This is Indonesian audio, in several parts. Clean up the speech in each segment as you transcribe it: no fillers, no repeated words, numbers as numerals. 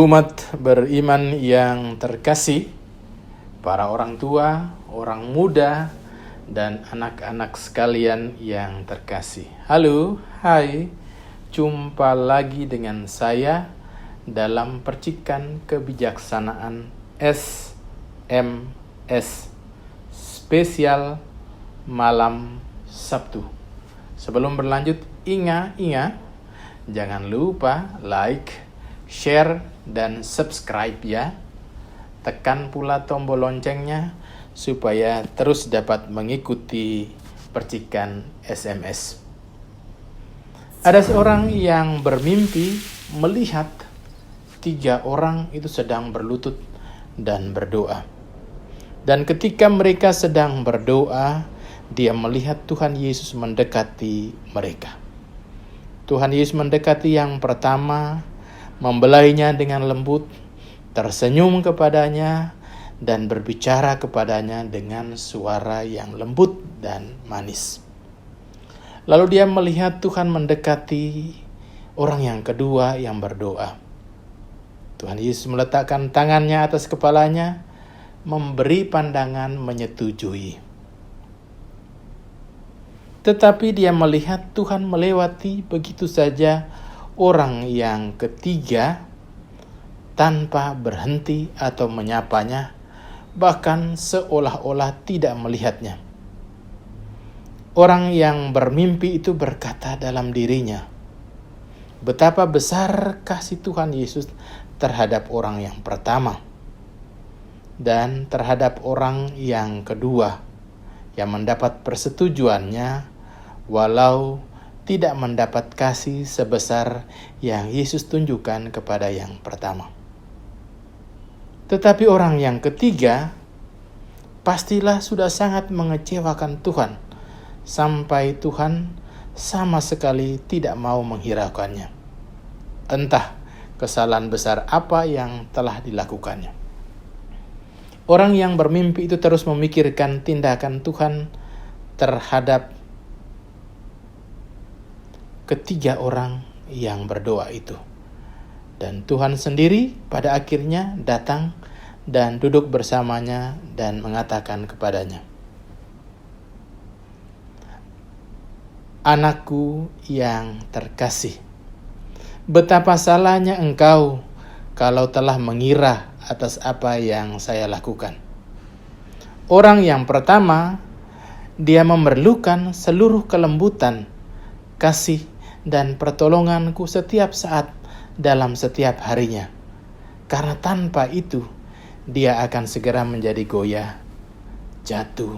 Umat beriman yang terkasih, para orang tua, orang muda, dan anak-anak sekalian yang terkasih. Halo, hai, jumpa lagi dengan saya dalam percikan kebijaksanaan SMS spesial malam Sabtu. Sebelum berlanjut, ingat, jangan lupa like, share, dan subscribe ya. Tekan pula tombol loncengnya supaya terus dapat mengikuti percikan SMS. Ada seorang yang bermimpi melihat 3 orang itu sedang berlutut dan berdoa. Dan ketika mereka sedang berdoa, dia melihat Tuhan Yesus mendekati mereka. Tuhan Yesus mendekati yang pertama, membelainya dengan lembut, tersenyum kepadanya, dan berbicara kepadanya dengan suara yang lembut dan manis. Lalu dia melihat Tuhan mendekati orang yang kedua yang berdoa. Tuhan Yesus meletakkan tangannya atas kepalanya, memberi pandangan menyetujui. Tetapi dia melihat Tuhan melewati begitu saja orang yang ketiga tanpa berhenti atau menyapanya, bahkan seolah-olah tidak melihatnya. Orang yang bermimpi itu berkata dalam dirinya, betapa besar kasih Tuhan Yesus terhadap orang yang pertama dan terhadap orang yang kedua yang mendapat persetujuannya walau tidak mendapat kasih sebesar yang Yesus tunjukkan kepada yang pertama. Tetapi orang yang ketiga pastilah sudah sangat mengecewakan Tuhan, sampai Tuhan sama sekali tidak mau menghiraukannya. Entah kesalahan besar apa yang telah dilakukannya. Orang yang bermimpi itu terus memikirkan tindakan Tuhan terhadap ketiga orang yang berdoa itu. Dan Tuhan sendiri pada akhirnya datang dan duduk bersamanya dan mengatakan kepadanya, "Anakku yang terkasih, betapa salahnya engkau kalau telah mengira atas apa yang saya lakukan. Orang yang pertama, dia memerlukan seluruh kelembutan, kasih, dan pertolonganku setiap saat dalam setiap harinya. Karena tanpa itu, dia akan segera menjadi goyah, jatuh,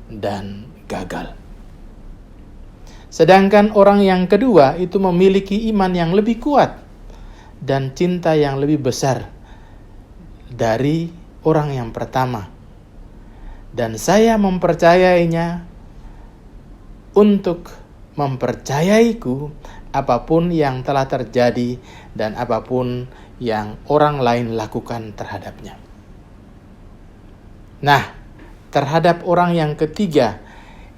dan gagal. Sedangkan orang yang kedua itu memiliki iman yang lebih kuat dan cinta yang lebih besar dari orang yang pertama. Dan saya mempercayainya untuk mempercayaiku apapun yang telah terjadi dan apapun yang orang lain lakukan terhadapnya." Nah, terhadap orang yang ketiga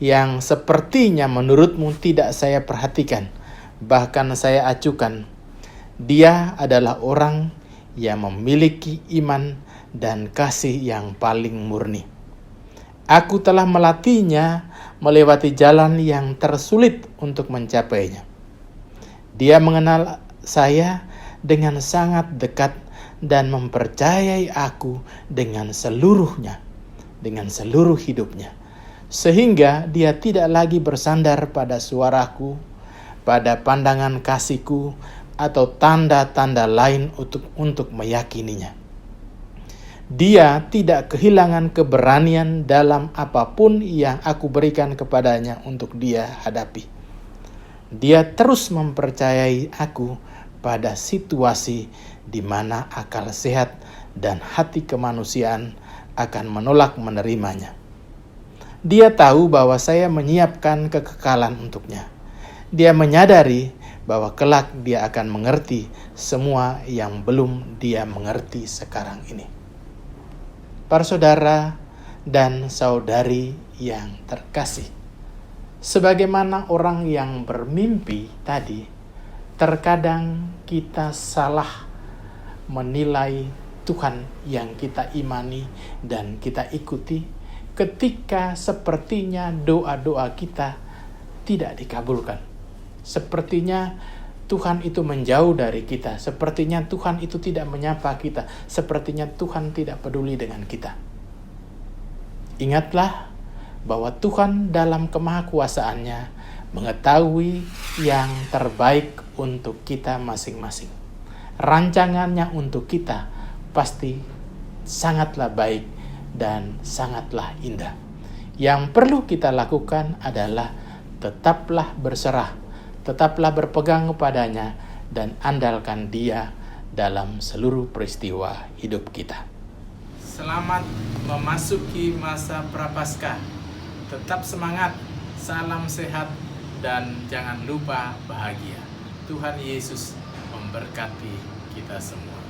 yang sepertinya menurutmu tidak saya perhatikan, bahkan saya acukan, dia adalah orang yang memiliki iman dan kasih yang paling murni. Aku telah melatihnya melewati jalan yang tersulit untuk mencapainya. Dia mengenal saya dengan sangat dekat dan mempercayai aku dengan seluruhnya, dengan seluruh hidupnya. Sehingga dia tidak lagi bersandar pada suaraku, pada pandangan kasihku, atau tanda-tanda lain untuk meyakininya. Dia tidak kehilangan keberanian dalam apapun yang aku berikan kepadanya untuk dia hadapi. Dia terus mempercayai aku pada situasi di mana akal sehat dan hati kemanusiaan akan menolak menerimanya. Dia tahu bahwa saya menyiapkan kekekalan untuknya. Dia menyadari bahwa kelak dia akan mengerti semua yang belum dia mengerti sekarang ini. Para saudara dan saudari yang terkasih, sebagaimana orang yang bermimpi tadi, terkadang kita salah menilai Tuhan yang kita imani dan kita ikuti ketika sepertinya doa-doa kita tidak dikabulkan. Sepertinya Tuhan itu menjauh dari kita. Sepertinya Tuhan itu tidak menyapa kita. Sepertinya Tuhan tidak peduli dengan kita. Ingatlah bahwa Tuhan dalam kemahakuasaannya mengetahui yang terbaik untuk kita masing-masing. Rancangannya untuk kita pasti sangatlah baik dan sangatlah indah. Yang perlu kita lakukan adalah tetaplah berserah, tetaplah berpegang kepadanya, dan andalkan Dia dalam seluruh peristiwa hidup kita. Selamat memasuki masa Prapaskah. Tetap semangat, salam sehat, dan jangan lupa bahagia. Tuhan Yesus memberkati kita semua.